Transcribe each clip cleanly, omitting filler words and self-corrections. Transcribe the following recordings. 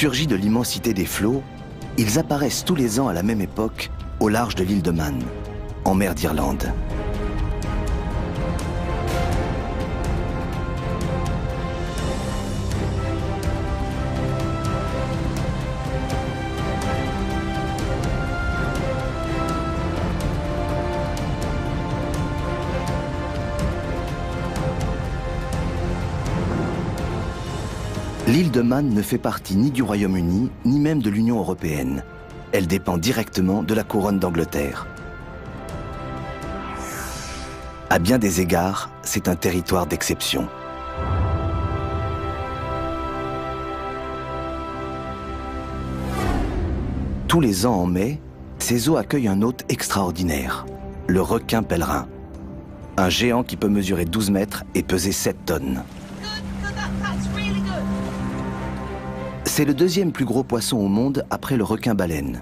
Surgis de l'immensité des flots, ils apparaissent tous les ans à la même époque au large de l'île de Man, en mer d'Irlande. L'île de Man ne fait partie ni du Royaume-Uni, ni même de l'Union européenne. Elle dépend directement de la couronne d'Angleterre. À bien des égards, c'est un territoire d'exception. Tous les ans en mai, ces eaux accueillent un hôte extraordinaire, le requin pèlerin. Un géant qui peut mesurer 12 mètres et peser 7 tonnes. C'est le deuxième plus gros poisson au monde après le requin-baleine.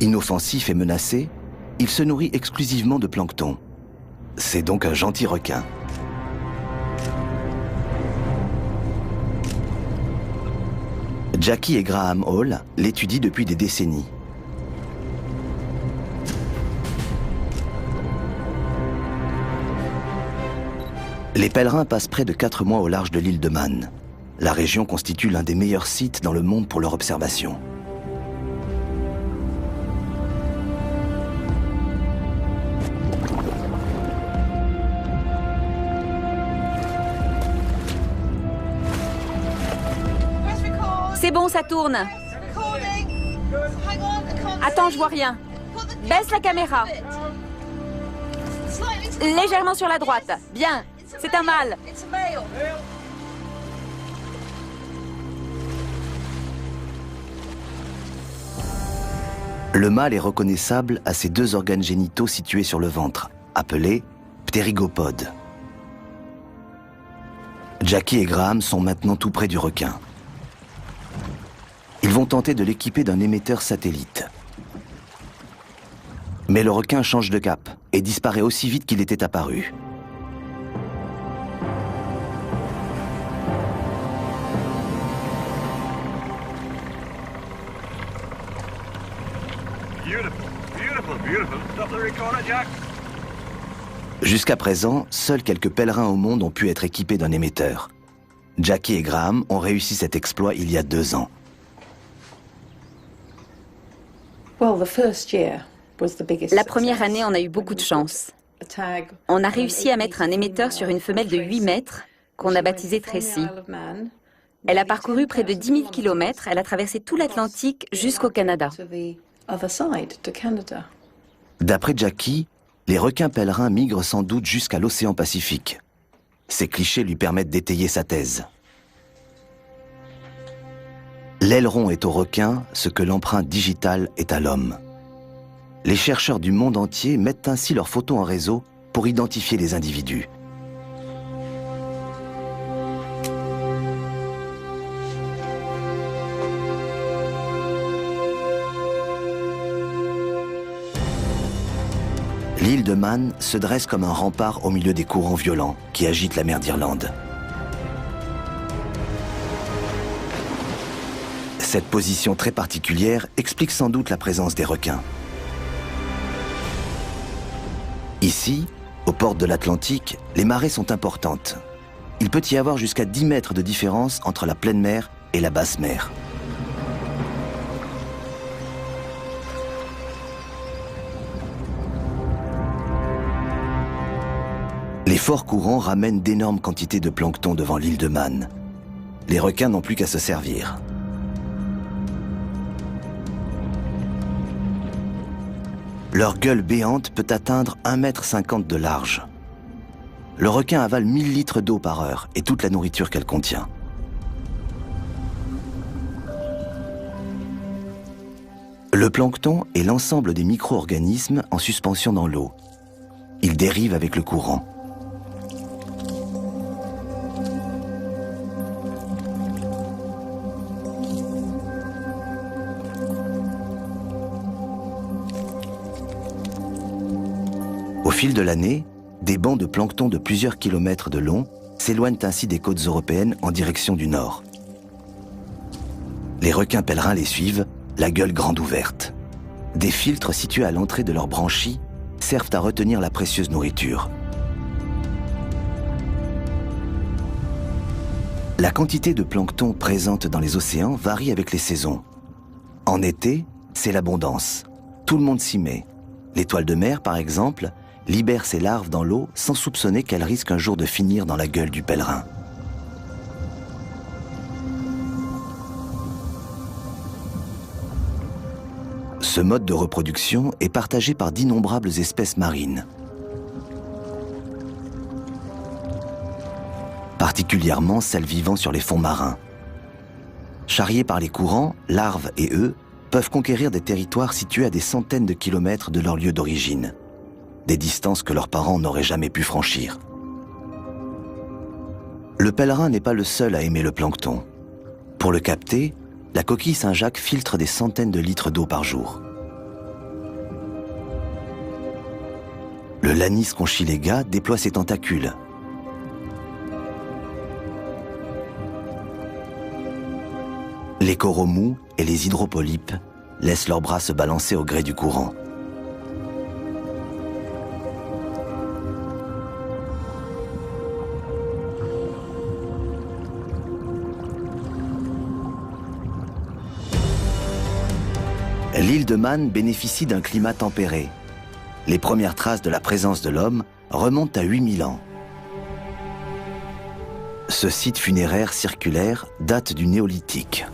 Inoffensif et menacé, il se nourrit exclusivement de plancton. C'est donc un gentil requin. Jackie et Graham Hall l'étudient depuis des décennies. Les pèlerins passent près de 4 mois au large de l'île de Man. La région constitue l'un des meilleurs sites dans le monde pour leur observation. C'est bon, ça tourne. Attends, je vois rien. Baisse la caméra. Légèrement sur la droite. Bien, c'est un mâle. Le mâle est reconnaissable à ses 2 organes génitaux situés sur le ventre, appelés ptérygopodes. Jackie et Graham sont maintenant tout près du requin. Ils vont tenter de l'équiper d'un émetteur satellite. Mais le requin change de cap et disparaît aussi vite qu'il était apparu. Jusqu'à présent, seuls quelques pèlerins au monde ont pu être équipés d'un émetteur. Jackie et Graham ont réussi cet exploit il y a 2 ans. La première année, on a eu beaucoup de chance. On a réussi à mettre un émetteur sur une femelle de 8 mètres qu'on a baptisée Tracy. Elle a parcouru près de 10 000 km, elle a traversé tout l'Atlantique jusqu'au Canada. D'après Jackie, les requins pèlerins migrent sans doute jusqu'à l'océan Pacifique. Ces clichés lui permettent d'étayer sa thèse. L'aileron est au requin ce que l'empreinte digitale est à l'homme. Les chercheurs du monde entier mettent ainsi leurs photos en réseau pour identifier les individus. L'île de Man se dresse comme un rempart au milieu des courants violents qui agitent la mer d'Irlande. Cette position très particulière explique sans doute la présence des requins. Ici, aux portes de l'Atlantique, les marées sont importantes. Il peut y avoir jusqu'à 10 mètres de différence entre la pleine mer et la basse mer. Les forts courants ramènent d'énormes quantités de plancton devant l'île de Man. Les requins n'ont plus qu'à se servir. Leur gueule béante peut atteindre 1,50 m de large. Le requin avale 1000 litres d'eau par heure et toute la nourriture qu'elle contient. Le plancton est l'ensemble des micro-organismes en suspension dans l'eau. Ils dérivent avec le courant. Au fil de l'année, des bancs de plancton de plusieurs kilomètres de long s'éloignent ainsi des côtes européennes en direction du nord. Les requins pèlerins les suivent, la gueule grande ouverte. Des filtres situés à l'entrée de leurs branchies servent à retenir la précieuse nourriture. La quantité de plancton présente dans les océans varie avec les saisons. En été, c'est l'abondance. Tout le monde s'y met. L'étoile de mer, par exemple, libère ses larves dans l'eau sans soupçonner qu'elle risque un jour de finir dans la gueule du pèlerin. Ce mode de reproduction est partagé par d'innombrables espèces marines. Particulièrement celles vivant sur les fonds marins. Charriés par les courants, larves et œufs peuvent conquérir des territoires situés à des centaines de kilomètres de leur lieu d'origine, des distances que leurs parents n'auraient jamais pu franchir. Le pèlerin n'est pas le seul à aimer le plancton. Pour le capter, la coquille Saint-Jacques filtre des centaines de litres d'eau par jour. Le Lanis conchilega déploie ses tentacules. Les coraux mous et les hydropolypes laissent leurs bras se balancer au gré du courant. L'île de Man bénéficie d'un climat tempéré. Les premières traces de la présence de l'homme remontent à 8000 ans. Ce site funéraire circulaire date du néolithique.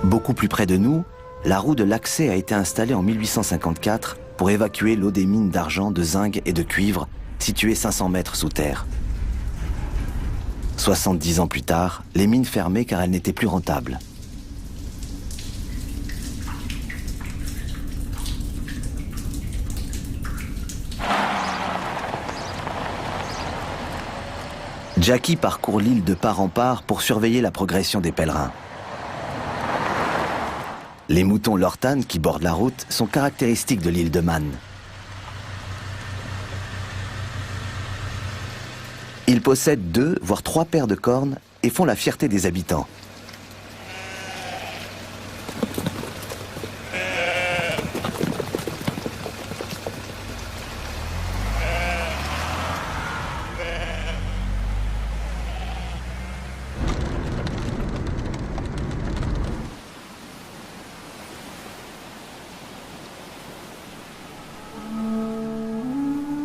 Beaucoup plus près de nous, la roue de l'accès a été installée en 1854 pour évacuer l'eau des mines d'argent, de zinc et de cuivre situées 500 mètres sous terre. 70 ans plus tard, les mines fermaient car elles n'étaient plus rentables. Jackie parcourt l'île de part en part pour surveiller la progression des pèlerins. Les moutons Lortan qui bordent la route sont caractéristiques de l'île de Man. Ils possèdent 2, voire 3 paires de cornes et font la fierté des habitants.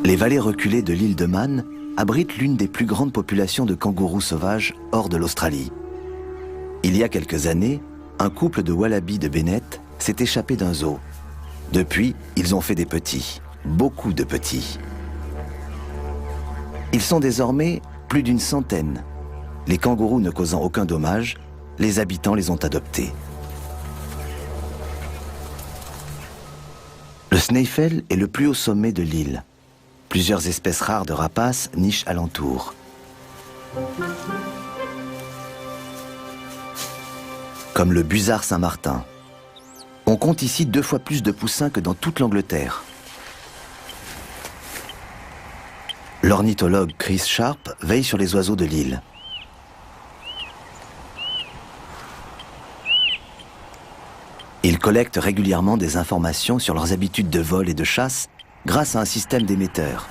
Les vallées reculées de l'île de Man abritent l'une des plus grandes populations de kangourous sauvages hors de l'Australie. Il y a quelques années, un couple de wallabies de Bennett s'est échappé d'un zoo. Depuis, ils ont fait des petits, beaucoup de petits. Ils sont désormais plus d'une centaine. Les kangourous ne causant aucun dommage, les habitants les ont adoptés. Le Snaefell est le plus haut sommet de l'île. Plusieurs espèces rares de rapaces nichent alentour. Comme le busard Saint-Martin. On compte ici 2 fois plus de poussins que dans toute l'Angleterre. L'ornithologue Chris Sharp veille sur les oiseaux de l'île. Il collecte régulièrement des informations sur leurs habitudes de vol et de chasse grâce à un système d'émetteurs.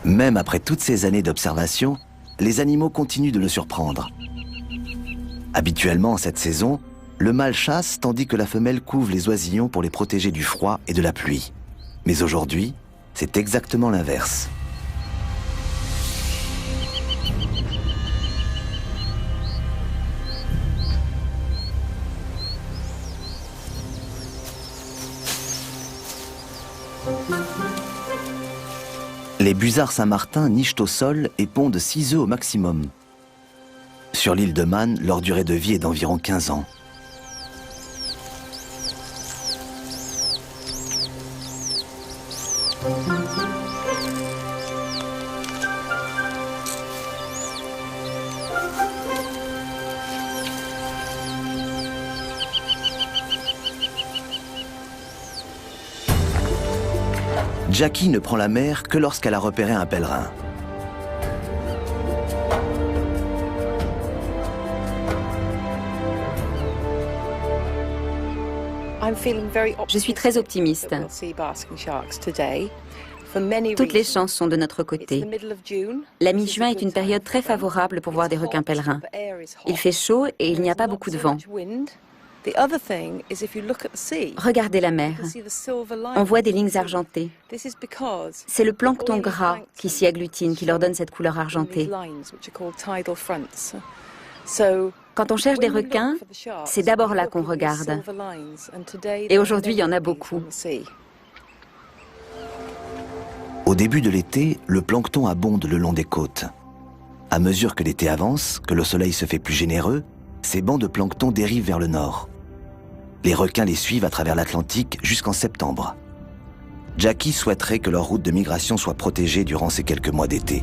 Même après toutes ces années d'observation, les animaux continuent de le surprendre. Habituellement, en cette saison, le mâle chasse tandis que la femelle couve les oisillons pour les protéger du froid et de la pluie. Mais aujourd'hui, c'est exactement l'inverse. Les busards Saint-Martin nichent au sol et pondent 6 œufs au maximum. Sur l'île de Man, leur durée de vie est d'environ 15 ans. Jackie ne prend la mer que lorsqu'elle a repéré un pèlerin. Je suis très optimiste. Toutes les chances sont de notre côté. La mi-juin est une période très favorable pour voir des requins pèlerins. Il fait chaud et il n'y a pas beaucoup de vent. Regardez la mer. On voit des lignes argentées. C'est le plancton gras qui s'y agglutine, qui leur donne cette couleur argentée. Quand on cherche des requins, c'est d'abord là qu'on regarde. Et aujourd'hui, il y en a beaucoup. Au début de l'été, le plancton abonde le long des côtes. À mesure que l'été avance, que le soleil se fait plus généreux, ces bancs de plancton dérivent vers le nord. Les requins les suivent à travers l'Atlantique jusqu'en septembre. Jackie souhaiterait que leur route de migration soit protégée durant ces quelques mois d'été.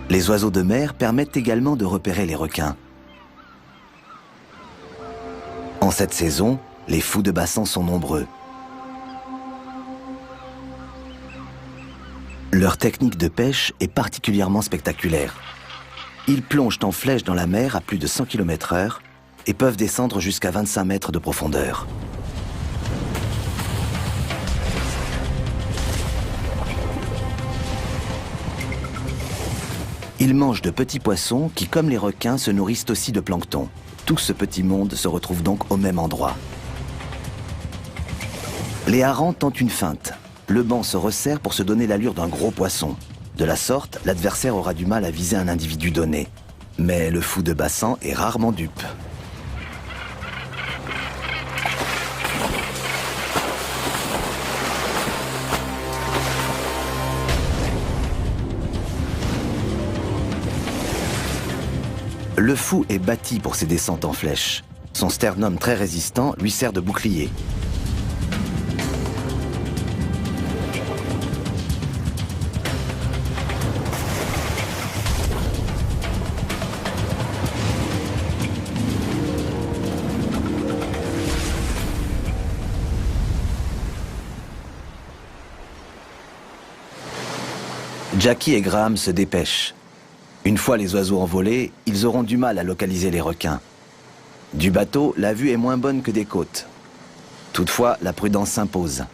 Les oiseaux de mer permettent également de repérer les requins. En cette saison, les fous de bassin sont nombreux. Leur technique de pêche est particulièrement spectaculaire. Ils plongent en flèche dans la mer à plus de 100 km/h et peuvent descendre jusqu'à 25 mètres de profondeur. Ils mangent de petits poissons qui, comme les requins, se nourrissent aussi de plancton. Tout ce petit monde se retrouve donc au même endroit. Les harengs tentent une feinte. Le banc se resserre pour se donner l'allure d'un gros poisson. De la sorte, l'adversaire aura du mal à viser un individu donné. Mais le fou de bassin est rarement dupe. Le fou est bâti pour ses descentes en flèche. Son sternum très résistant lui sert de bouclier. Jackie et Graham se dépêchent. Une fois les oiseaux envolés, ils auront du mal à localiser les requins. Du bateau, la vue est moins bonne que des côtes. Toutefois, la prudence s'impose.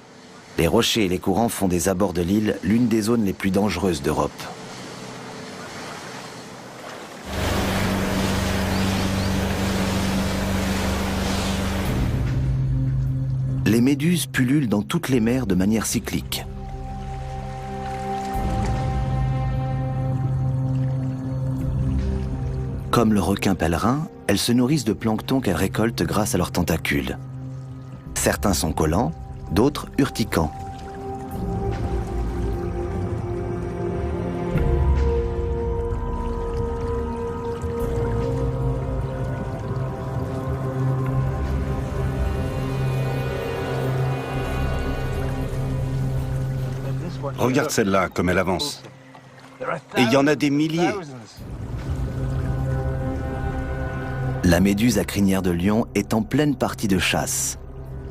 Les rochers et les courants font des abords de l'île l'une des zones les plus dangereuses d'Europe. Les méduses pullulent dans toutes les mers de manière cyclique. Comme le requin pèlerin, elles se nourrissent de plancton qu'elles récoltent grâce à leurs tentacules. Certains sont collants, d'autres urticants. Regarde celle-là, comme elle avance. Et il y en a des milliers. La méduse à crinière de lion est en pleine partie de chasse.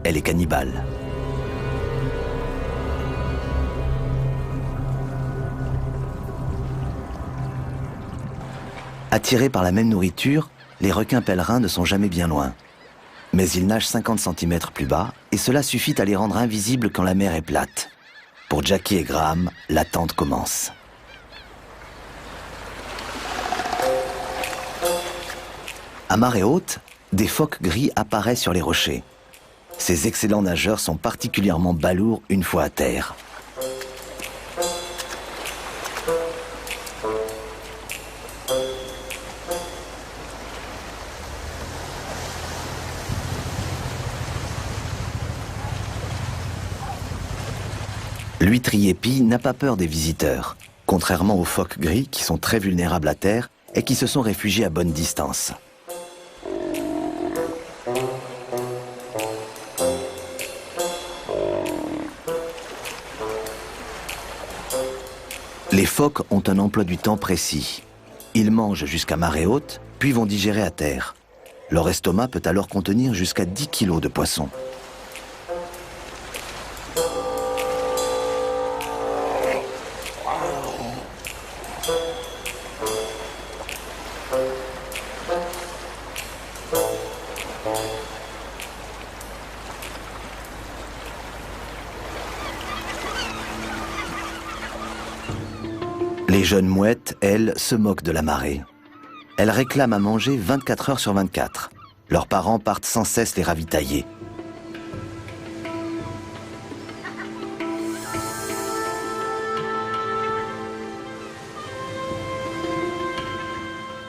Elle est cannibale. Attirés par la même nourriture, les requins pèlerins ne sont jamais bien loin. Mais ils nagent 50 cm plus bas et cela suffit à les rendre invisibles quand la mer est plate. Pour Jackie et Graham, l'attente commence. À marée haute, des phoques gris apparaissent sur les rochers. Ces excellents nageurs sont particulièrement balourds une fois à terre. L'huître épi n'a pas peur des visiteurs, contrairement aux phoques gris qui sont très vulnérables à terre et qui se sont réfugiés à bonne distance. phoques ont un emploi du temps précis. Ils mangent jusqu'à marée haute, puis vont digérer à terre. Leur estomac peut alors contenir jusqu'à 10 kilos de poissons. Les jeunes mouettes, elles, se moquent de la marée. Elles réclament à manger 24 heures sur 24. Leurs parents partent sans cesse les ravitailler.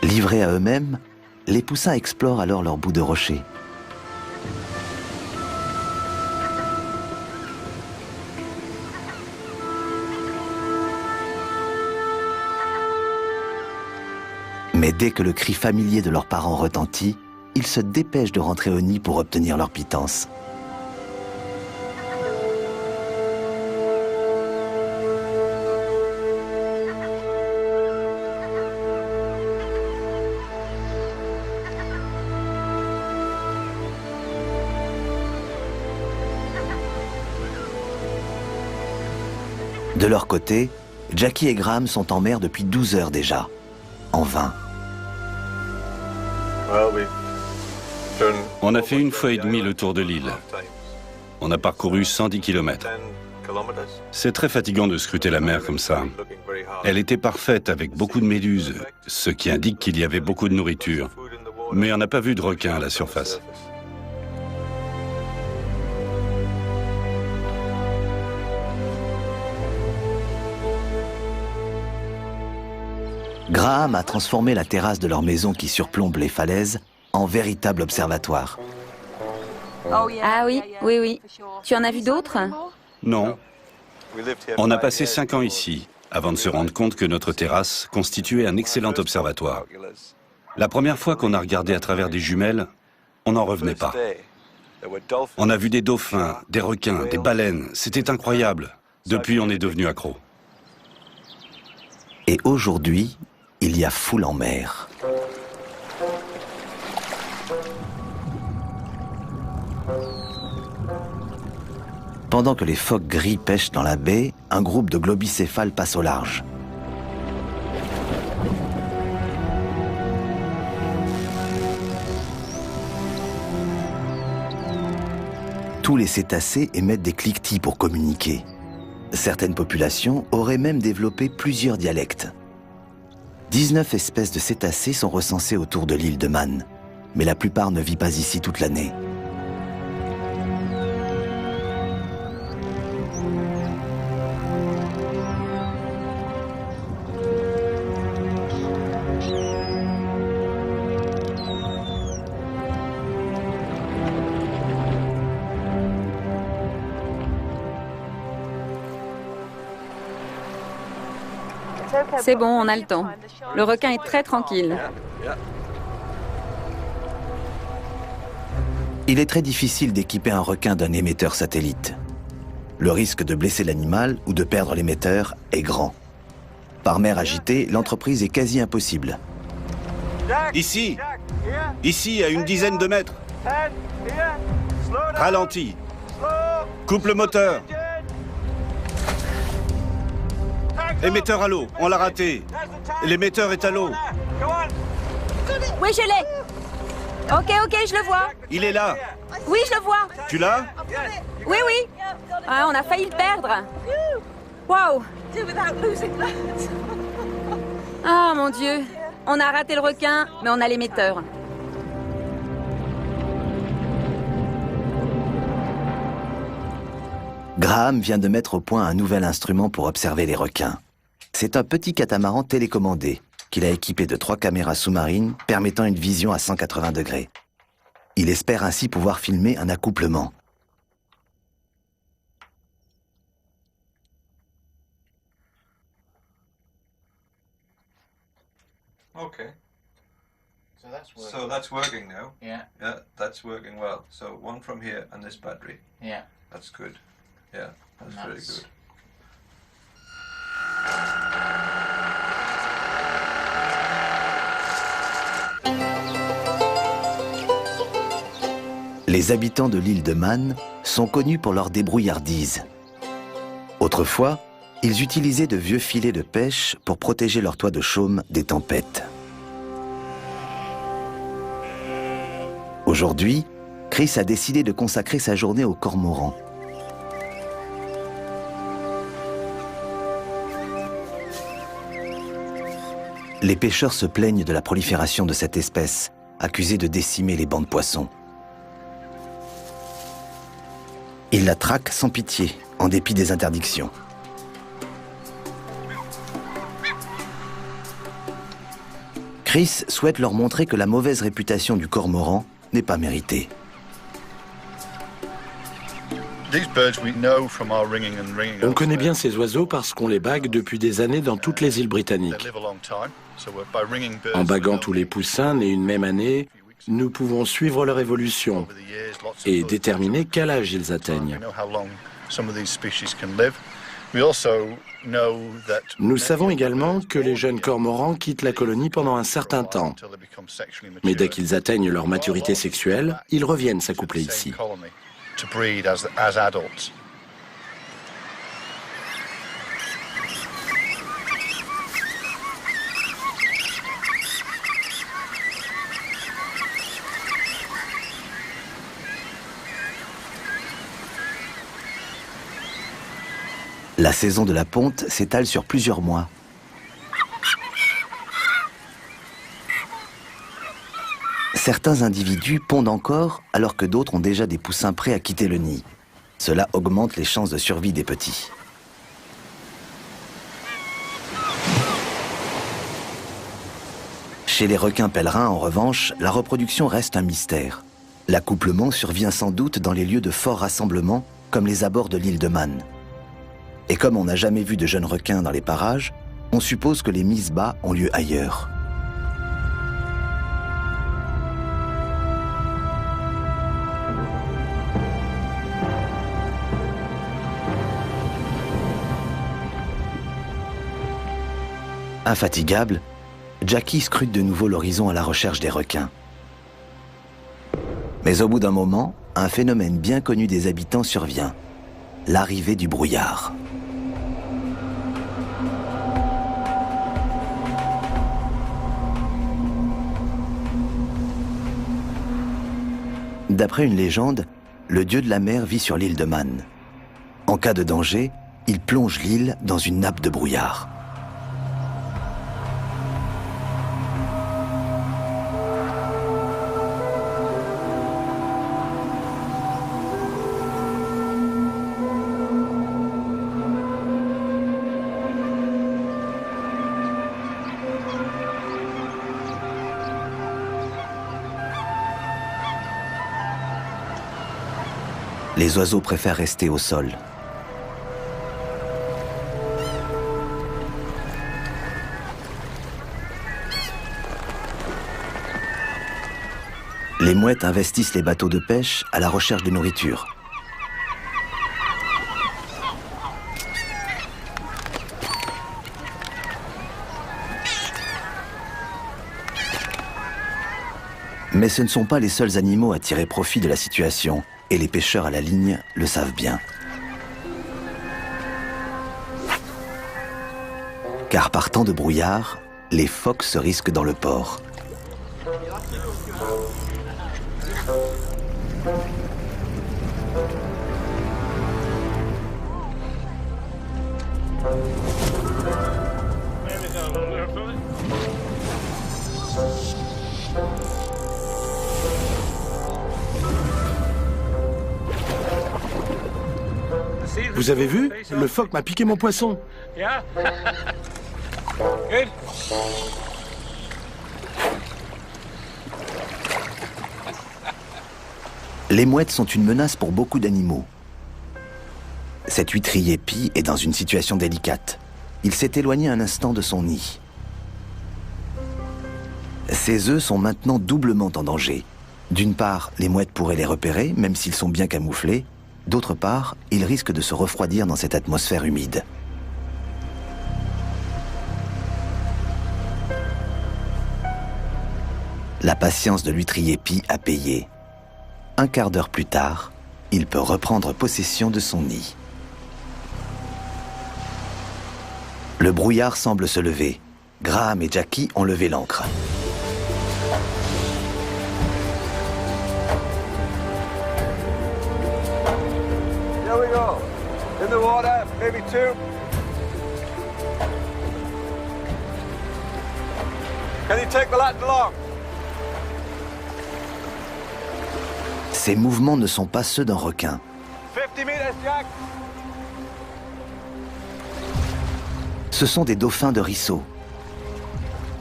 Livrés à eux-mêmes, les poussins explorent alors leur bout de rocher. Mais dès que le cri familier de leurs parents retentit, ils se dépêchent de rentrer au nid pour obtenir leur pitance. De leur côté, Jackie et Graham sont en mer depuis 12 heures déjà. En vain. On a fait 1 fois et demie le tour de l'île. On a parcouru 110 km. C'est très fatigant de scruter la mer comme ça. Elle était parfaite avec beaucoup de méduses, ce qui indique qu'il y avait beaucoup de nourriture. Mais on n'a pas vu de requins à la surface. Graham a transformé la terrasse de leur maison qui surplombe les falaises en véritable observatoire. Ah oui, oui, oui. Tu en as vu d'autres? Non. On a passé 5 ans ici, avant de se rendre compte que notre terrasse constituait un excellent observatoire. La première fois qu'on a regardé à travers des jumelles, on n'en revenait pas. On a vu des dauphins, des requins, des baleines. C'était incroyable. Depuis, on est devenu accro. Et aujourd'hui, il y a foule en mer. Pendant que les phoques gris pêchent dans la baie, un groupe de globicéphales passe au large. Tous les cétacés émettent des cliquetis pour communiquer. Certaines populations auraient même développé plusieurs dialectes. 19 espèces de cétacés sont recensées autour de l'île de Man, mais la plupart ne vit pas ici toute l'année. C'est bon, on a le temps. Le requin est très tranquille. Il est très difficile d'équiper un requin d'un émetteur satellite. Le risque de blesser l'animal ou de perdre l'émetteur est grand. Par mer agitée, l'entreprise est quasi impossible. Ici, à une dizaine de mètres. Ralentis. Coupe le moteur. Émetteur à l'eau, on l'a raté. L'émetteur est à l'eau. Oui, je l'ai. Ok, je le vois. Il est là. Oui, je le vois. Tu l'as? Oui. Ah, on a failli le perdre. Waouh. Ah, mon Dieu. On a raté le requin, mais on a l'émetteur. Graham vient de mettre au point un nouvel instrument pour observer les requins. C'est un petit catamaran télécommandé qu'il a équipé de 3 caméras sous-marines permettant une vision à 180 degrés. Il espère ainsi pouvoir filmer un accouplement. Okay. So that's working now. Yeah. Yeah, that's working well. So one from here and this battery. Yeah. That's good. Yeah, that's very good. Les habitants de l'île de Man sont connus pour leur débrouillardise. Autrefois, ils utilisaient de vieux filets de pêche pour protéger leur toit de chaume des tempêtes. Aujourd'hui, Chris a décidé de consacrer sa journée au cormoran. Les pêcheurs se plaignent de la prolifération de cette espèce, accusée de décimer les bancs de poissons. Ils la traquent sans pitié, en dépit des interdictions. Chris souhaite leur montrer que la mauvaise réputation du cormoran n'est pas méritée. On connaît bien ces oiseaux parce qu'on les bague depuis des années dans toutes les îles britanniques. En baguant tous les poussins nés une même année, nous pouvons suivre leur évolution et déterminer quel âge ils atteignent. Nous savons également que les jeunes cormorans quittent la colonie pendant un certain temps. Mais dès qu'ils atteignent leur maturité sexuelle, ils reviennent s'accoupler ici. La saison de la ponte s'étale sur plusieurs mois. Certains individus pondent encore alors que d'autres ont déjà des poussins prêts à quitter le nid. Cela augmente les chances de survie des petits. Chez les requins pèlerins, en revanche, la reproduction reste un mystère. L'accouplement survient sans doute dans les lieux de fort rassemblement, comme les abords de l'île de Man. Et comme on n'a jamais vu de jeunes requins dans les parages, on suppose que les mises bas ont lieu ailleurs. Infatigable, Jackie scrute de nouveau l'horizon à la recherche des requins. Mais au bout d'un moment, un phénomène bien connu des habitants survient, l'arrivée du brouillard. D'après une légende, le dieu de la mer vit sur l'île de Man. En cas de danger, il plonge l'île dans une nappe de brouillard. Les oiseaux préfèrent rester au sol. Les mouettes investissent les bateaux de pêche à la recherche de nourriture. Mais ce ne sont pas les seuls animaux à tirer profit de la situation. Et les pêcheurs à la ligne le savent bien. Car par temps de brouillard, les phoques se risquent dans le port. Vous avez vu? Le phoque m'a piqué mon poisson. Les mouettes sont une menace pour beaucoup d'animaux. Cet huîtrier pie est dans une situation délicate. Il s'est éloigné un instant de son nid. Ses œufs sont maintenant doublement en danger. D'une part, les mouettes pourraient les repérer, même s'ils sont bien camouflés. D'autre part, ils risquent de se refroidir dans cette atmosphère humide. La patience de l'huîtrier pie a payé. un quart d'heure plus tard, il peut reprendre possession de son nid. Le brouillard semble se lever. Graham et Jackie ont levé l'ancre. Here we go. In the water, maybe 2. Can you take the ladder along? Ces mouvements ne sont pas ceux d'un requin. 50 meters, Jack. Ce sont des dauphins de ruisseau.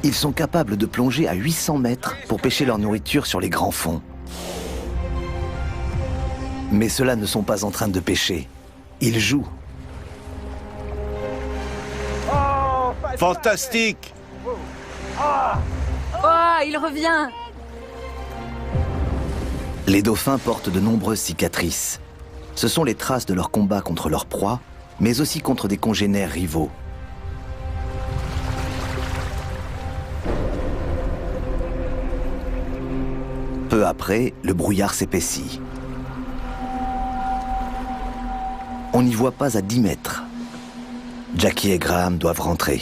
Ils sont capables de plonger à 800 mètres pour pêcher leur nourriture sur les grands fonds. Mais ceux-là ne sont pas en train de pêcher. Ils jouent. Fantastique! Oh, il revient! Les dauphins portent de nombreuses cicatrices. Ce sont les traces de leur combat contre leur proie, mais aussi contre des congénères rivaux. Peu après, le brouillard s'épaissit. On n'y voit pas à 10 mètres. Jackie et Graham doivent rentrer.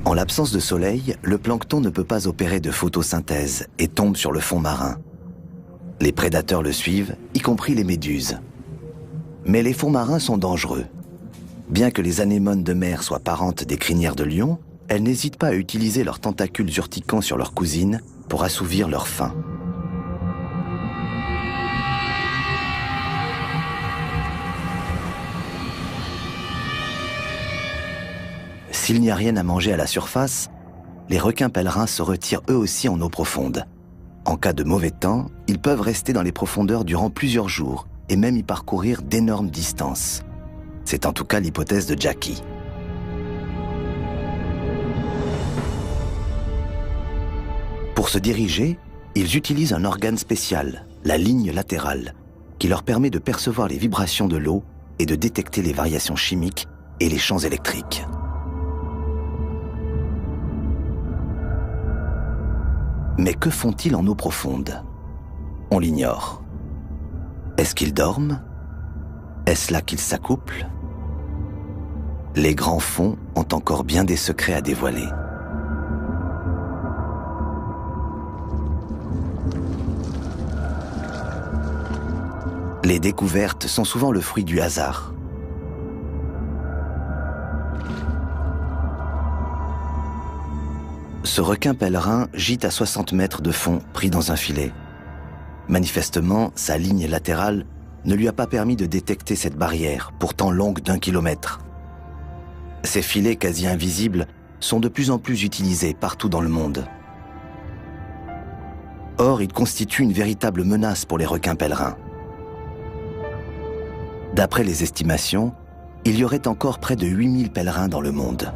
En l'absence de soleil, le plancton ne peut pas opérer de photosynthèse et tombe sur le fond marin. Les prédateurs le suivent, y compris les méduses. Mais les fonds marins sont dangereux. Bien que les anémones de mer soient parentes des crinières de lion, elles n'hésitent pas à utiliser leurs tentacules urticants sur leurs cousines pour assouvir leur faim. S'il n'y a rien à manger à la surface, les requins pèlerins se retirent eux aussi en eau profonde. En cas de mauvais temps, ils peuvent rester dans les profondeurs durant plusieurs jours et même y parcourir d'énormes distances. C'est en tout cas l'hypothèse de Jackie. Pour se diriger, ils utilisent un organe spécial, la ligne latérale, qui leur permet de percevoir les vibrations de l'eau et de détecter les variations chimiques et les champs électriques. Mais que font-ils en eau profonde? On l'ignore. Est-ce qu'ils dorment? Est-ce là qu'ils s'accouplent? Les grands fonds ont encore bien des secrets à dévoiler. Les découvertes sont souvent le fruit du hasard. Ce requin pèlerin gîte à 60 mètres de fond, pris dans un filet. Manifestement, sa ligne latérale ne lui a pas permis de détecter cette barrière, pourtant longue d'1 kilomètre. Ces filets quasi invisibles sont de plus en plus utilisés partout dans le monde. Or, ils constituent une véritable menace pour les requins pèlerins. D'après les estimations, il y aurait encore près de 8000 pèlerins dans le monde.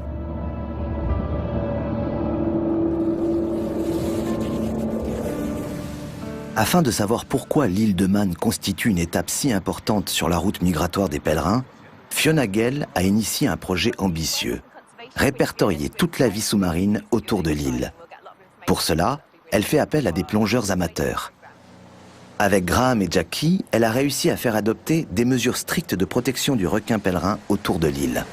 Afin de savoir pourquoi l'île de Man constitue une étape si importante sur la route migratoire des pèlerins, Fiona Gale a initié un projet ambitieux, répertorier toute la vie sous-marine autour de l'île. Pour cela, elle fait appel à des plongeurs amateurs. Avec Graham et Jackie, elle a réussi à faire adopter des mesures strictes de protection du requin pèlerin autour de l'île.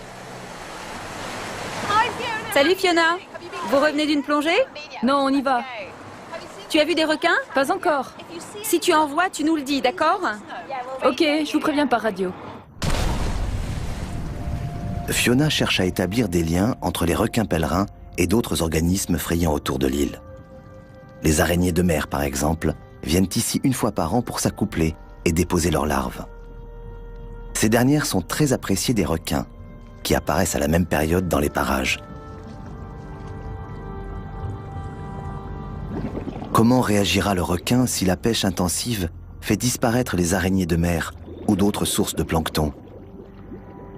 Salut Fiona! Vous revenez d'une plongée? Non, on y va. Tu as vu des requins? Pas encore. Si tu en vois, tu nous le dis, d'accord? Ok, je vous préviens par radio. Fiona cherche à établir des liens entre les requins pèlerins et d'autres organismes frayant autour de l'île. Les araignées de mer, par exemple, viennent ici une fois par an pour s'accoupler et déposer leurs larves. Ces dernières sont très appréciées des requins, qui apparaissent à la même période dans les parages. Comment réagira le requin si la pêche intensive fait disparaître les araignées de mer ou d'autres sources de plancton?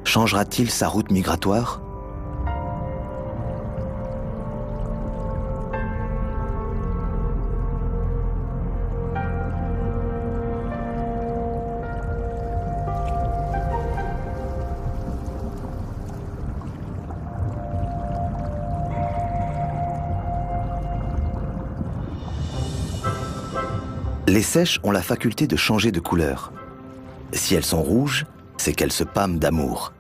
Changera-t-il sa route migratoire? Les seiches ont la faculté de changer de couleur. Si elles sont rouges, c'est qu'elles se pâment d'amour.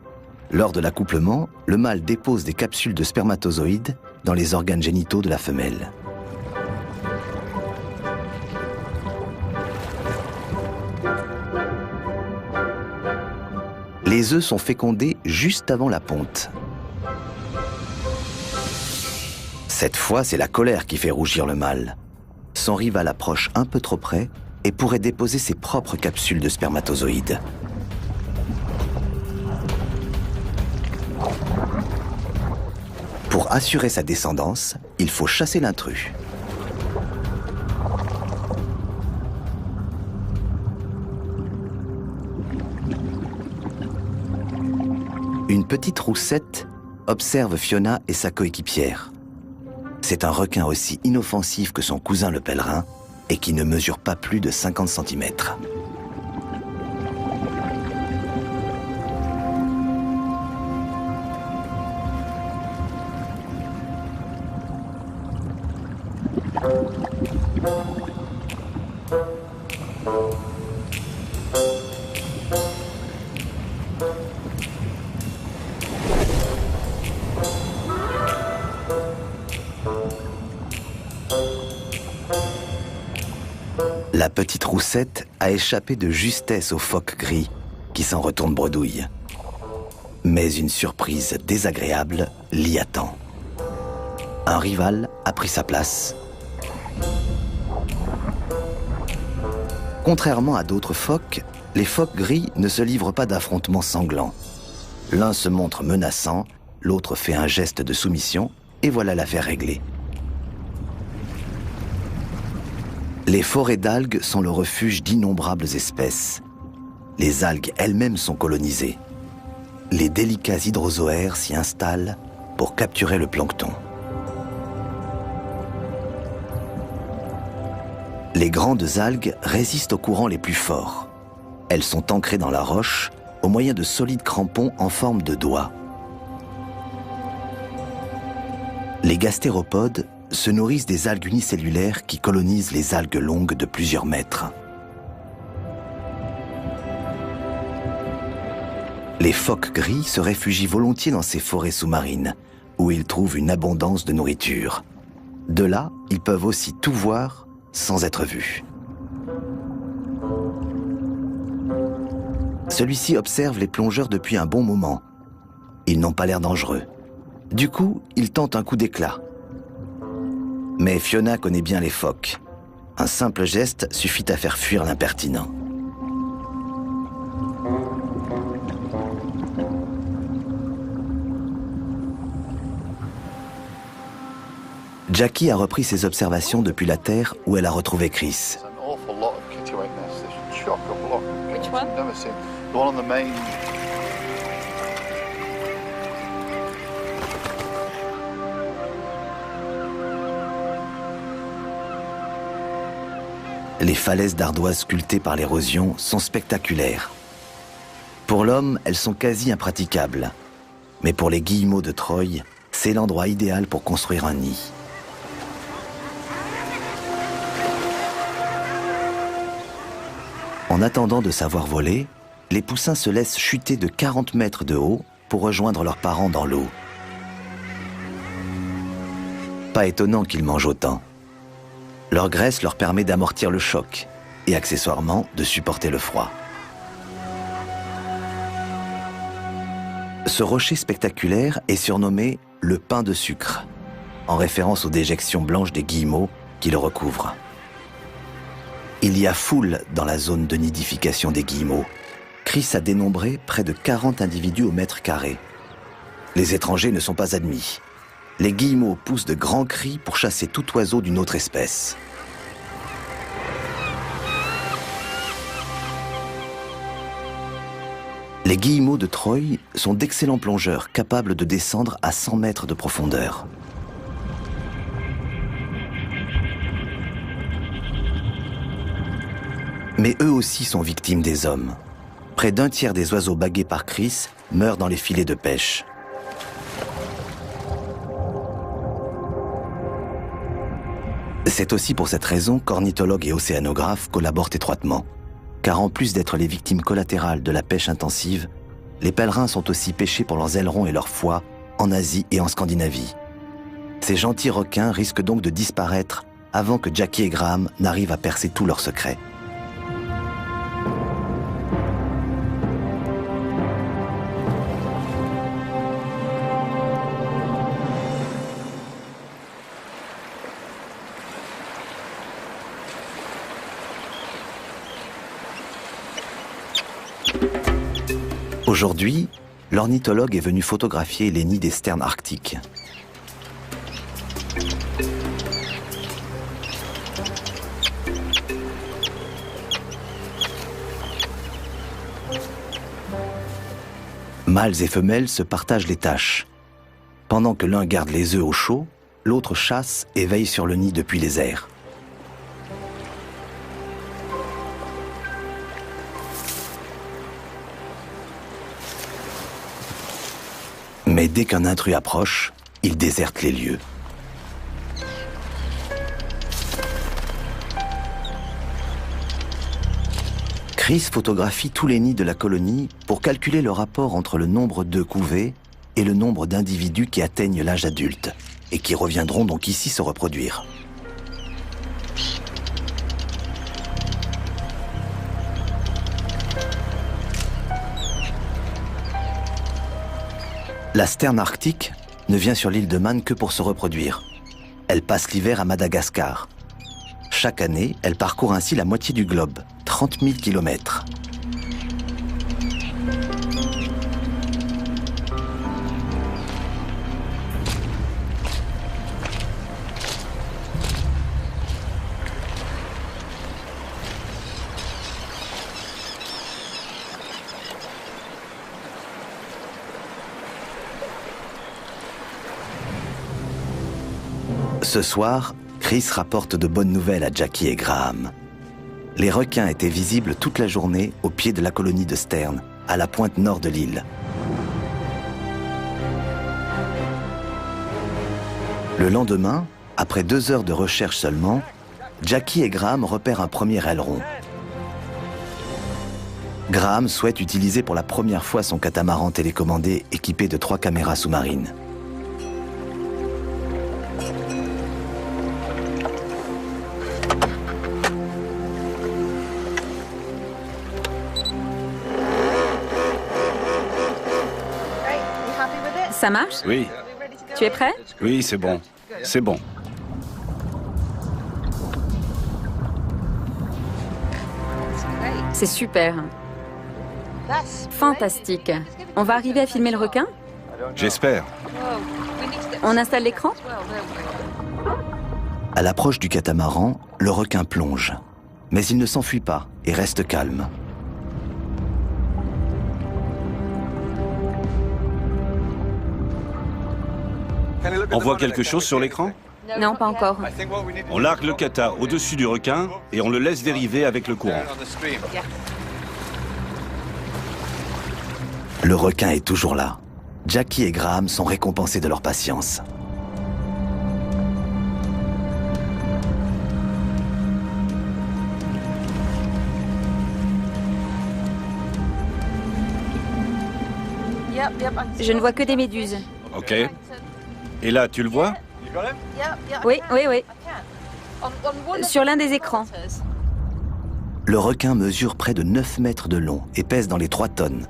Lors de l'accouplement, le mâle dépose des capsules de spermatozoïdes dans les organes génitaux de la femelle. Les œufs sont fécondés juste avant la ponte. Cette fois, c'est la colère qui fait rougir le mâle. Son rival approche un peu trop près et pourrait déposer ses propres capsules de spermatozoïdes. Pour assurer sa descendance, il faut chasser l'intrus. Une petite roussette observe Fiona et sa coéquipière. C'est un requin aussi inoffensif que son cousin le pèlerin et qui ne mesure pas plus de 50 cm. La petite roussette a échappé de justesse au phoque gris, qui s'en retourne bredouille. Mais une surprise désagréable l'y attend. Un rival a pris sa place. Contrairement à d'autres phoques, les phoques gris ne se livrent pas d'affrontements sanglants. L'un se montre menaçant, l'autre fait un geste de soumission, et voilà l'affaire réglée. Les forêts d'algues sont le refuge d'innombrables espèces. Les algues elles-mêmes sont colonisées. Les délicats hydrozoaires s'y installent pour capturer le plancton. Les grandes algues résistent aux courants les plus forts. Elles sont ancrées dans la roche au moyen de solides crampons en forme de doigts. Les gastéropodes se nourrissent des algues unicellulaires qui colonisent les algues longues de plusieurs mètres. Les phoques gris se réfugient volontiers dans ces forêts sous-marines, où ils trouvent une abondance de nourriture. De là, ils peuvent aussi tout voir sans être vus. Celui-ci observe les plongeurs depuis un bon moment. Ils n'ont pas l'air dangereux. Du coup, il tente un coup d'éclat. Mais Fiona connaît bien les phoques. Un simple geste suffit à faire fuir l'impertinent. Jackie a repris ses observations depuis la terre où elle a retrouvé Chris. Les falaises d'ardoise sculptées par l'érosion sont spectaculaires. Pour l'homme, elles sont quasi impraticables. Mais pour les guillemots de Troie, c'est l'endroit idéal pour construire un nid. En attendant de savoir voler, les poussins se laissent chuter de 40 mètres de haut pour rejoindre leurs parents dans l'eau. Pas étonnant qu'ils mangent autant. Leur graisse leur permet d'amortir le choc et accessoirement de supporter le froid. Ce rocher spectaculaire est surnommé le pain de sucre, en référence aux déjections blanches des guillemots qui le recouvrent. Il y a foule dans la zone de nidification des guillemots. Chris a dénombré près de 40 individus au mètre carré. Les étrangers ne sont pas admis. Les guillemots poussent de grands cris pour chasser tout oiseau d'une autre espèce. Les guillemots de Troie sont d'excellents plongeurs capables de descendre à 100 mètres de profondeur. Mais eux aussi sont victimes des hommes. Près d'un tiers des oiseaux bagués par Chris meurent dans les filets de pêche. C'est aussi pour cette raison qu'ornithologues et océanographes collaborent étroitement. Car en plus d'être les victimes collatérales de la pêche intensive, les pèlerins sont aussi pêchés pour leurs ailerons et leurs foies en Asie et en Scandinavie. Ces gentils requins risquent donc de disparaître avant que Jackie et Graham n'arrivent à percer tous leurs secrets. Aujourd'hui, l'ornithologue est venu photographier les nids des sternes arctiques. Mâles et femelles se partagent les tâches. Pendant que l'un garde les œufs au chaud, l'autre chasse et veille sur le nid depuis les airs. Mais dès qu'un intrus approche, il déserte les lieux. Chris photographie tous les nids de la colonie pour calculer le rapport entre le nombre d'œufs couvés et le nombre d'individus qui atteignent l'âge adulte et qui reviendront donc ici se reproduire. La sterne arctique ne vient sur l'île de Man que pour se reproduire. Elle passe l'hiver à Madagascar. Chaque année, elle parcourt ainsi la moitié du globe, 30 000 kilomètres. Ce soir, Chris rapporte de bonnes nouvelles à Jackie et Graham. Les requins étaient visibles toute la journée au pied de la colonie de Stern, à la pointe nord de l'île. Le lendemain, après 2 heures de recherche seulement, Jackie et Graham repèrent un premier aileron. Graham souhaite utiliser pour la première fois son catamaran télécommandé équipé de 3 caméras sous-marines. Ça marche? Oui. Tu es prêt? Oui, c'est bon. C'est bon. C'est super. Fantastique. On va arriver à filmer le requin? J'espère. On installe l'écran? À l'approche du catamaran, le requin plonge. Mais il ne s'enfuit pas et reste calme. On voit quelque chose sur l'écran? Non, pas encore. On largue le kata au-dessus du requin et on le laisse dériver avec le courant. Le requin est toujours là. Jackie et Graham sont récompensés de leur patience. Je ne vois que des méduses. Ok. Et là, tu le vois? Oui, oui, oui. Sur l'un des écrans. Le requin mesure près de 9 mètres de long et pèse dans les 3 tonnes.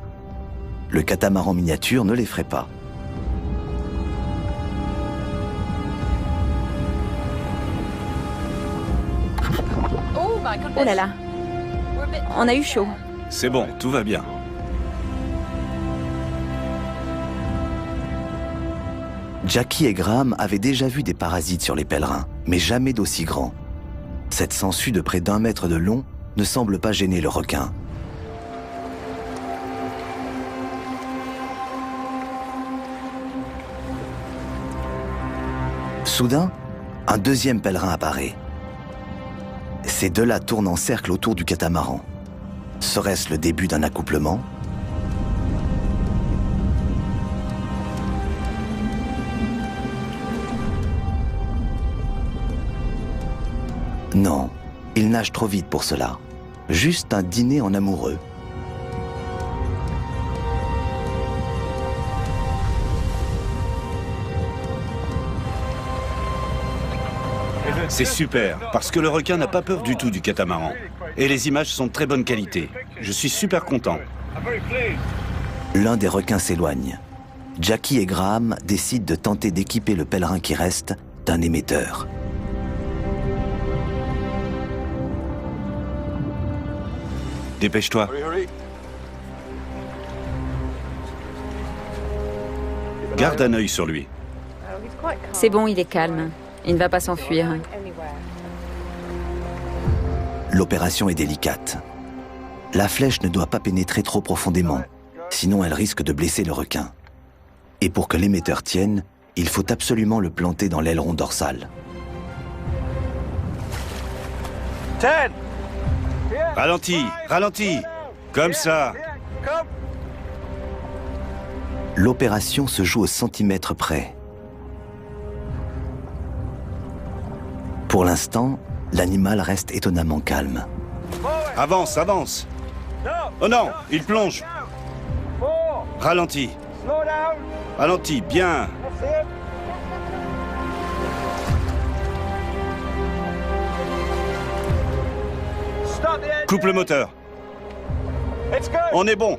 Le catamaran miniature ne l'effraie pas. Oh là là. On a eu chaud. C'est bon, tout va bien. Jackie et Graham avaient déjà vu des parasites sur les pèlerins, mais jamais d'aussi grands. Cette sangsue de près d'1 mètre de long ne semble pas gêner le requin. Soudain, un deuxième pèlerin apparaît. Ces deux-là tournent en cercle autour du catamaran. Serait-ce le début d'un accouplement ? Non, il nage trop vite pour cela. Juste un dîner en amoureux. C'est super, parce que le requin n'a pas peur du tout du catamaran. Et les images sont de très bonne qualité. Je suis super content. L'un des requins s'éloigne. Jackie et Graham décident de tenter d'équiper le pèlerin qui reste d'un émetteur. Dépêche-toi. Garde un œil sur lui. C'est bon, il est calme. Il ne va pas s'enfuir. L'opération est délicate. La flèche ne doit pas pénétrer trop profondément, sinon elle risque de blesser le requin. Et pour que l'émetteur tienne, il faut absolument le planter dans l'aileron dorsal. Ralentis, ralentis. Comme ça. L'opération se joue au centimètre près. Pour l'instant, l'animal reste étonnamment calme. Avance, avance. Oh non, il plonge. Ralentis. Ralentis, bien. Coupe le moteur. On est bon.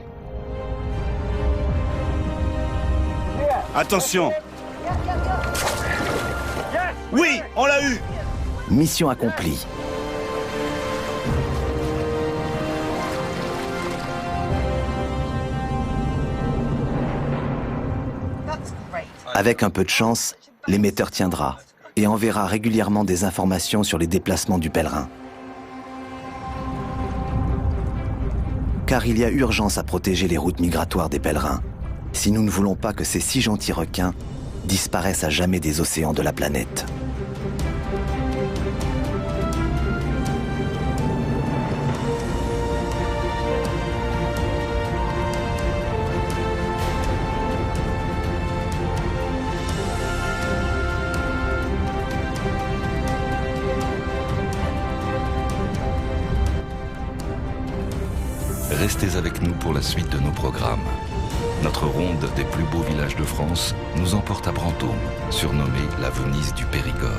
Attention. Oui, on l'a eu. Mission accomplie. Avec un peu de chance, l'émetteur tiendra et enverra régulièrement des informations sur les déplacements du pèlerin. Car il y a urgence à protéger les routes migratoires des pèlerins, si nous ne voulons pas que ces si gentils requins disparaissent à jamais des océans de la planète. Restez avec nous pour la suite de nos programmes. Notre ronde des plus beaux villages de France nous emporte à Brantôme, surnommée la Venise du Périgord.